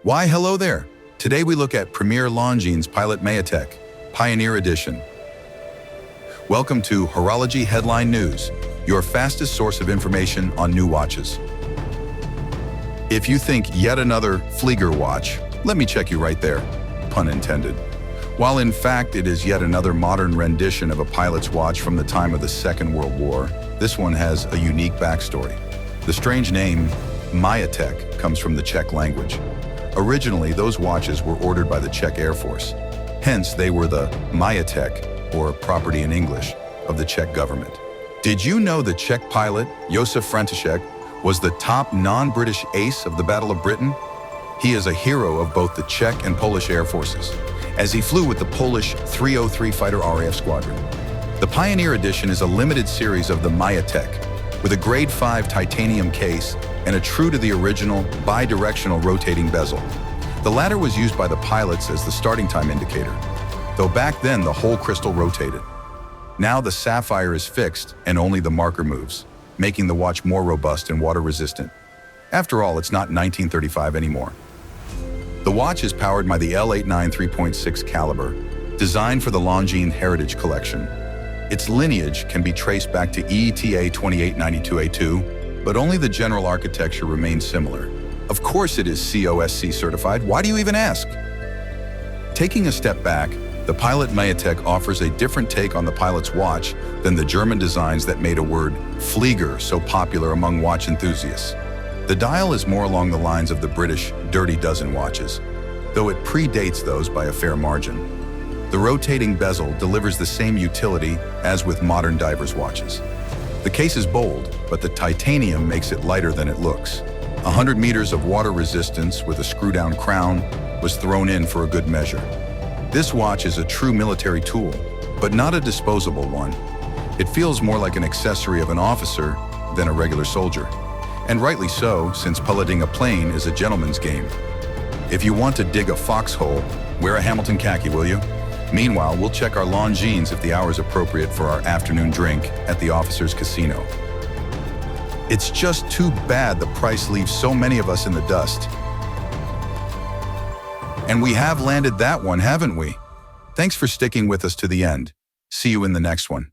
Why, hello there. Today we look at Premier Longines Pilot Majetek, Pioneer Edition. Welcome to Horology Headline News, your fastest source of information on new watches. If you think yet another Flieger watch, let me check you right there, pun intended. While in fact it is yet another modern rendition of a pilot's watch from the time of the Second World War, this one has a unique backstory. The strange name, Majetek, comes from the Czech language. Originally, those watches were ordered by the Czech Air Force. Hence, they were the Majetek, or property in English, of the Czech government. Did you know the Czech pilot, Josef František, was the top non-British ace of the Battle of Britain? He is a hero of both the Czech and Polish Air Forces, as he flew with the Polish 303 Fighter RAF Squadron. The Pioneer Edition is a limited series of the Majetek, with a Grade 5 titanium case and a true to the original bidirectional rotating bezel. The latter was used by the pilots as the starting time indicator, though back then the whole crystal rotated. Now the sapphire is fixed and only the marker moves, making the watch more robust and water resistant. After all, it's not 1935 anymore. The watch is powered by the L89 3.6 caliber, designed for the Longines Heritage Collection. Its lineage can be traced back to ETA 2892A2, but only the general architecture remains similar. Of course it is COSC certified, why do you even ask? Taking a step back, the Pilot Majetek offers a different take on the pilot's watch than the German designs that made a word Flieger so popular among watch enthusiasts. The dial is more along the lines of the British Dirty Dozen watches, though it predates those by a fair margin. The rotating bezel delivers the same utility as with modern divers' watches. The case is bold, but the titanium makes it lighter than it looks. 100 meters of water resistance with a screw-down crown was thrown in for a good measure. This watch is a true military tool, but not a disposable one. It feels more like an accessory of an officer than a regular soldier. And rightly so, since piloting a plane is a gentleman's game. If you want to dig a foxhole, wear a Hamilton khaki, will you? Meanwhile, we'll check our Longines if the hour is appropriate for our afternoon drink at the officer's casino. It's just too bad the price leaves so many of us in the dust. And we have landed that one, haven't we? Thanks for sticking with us to the end. See you in the next one.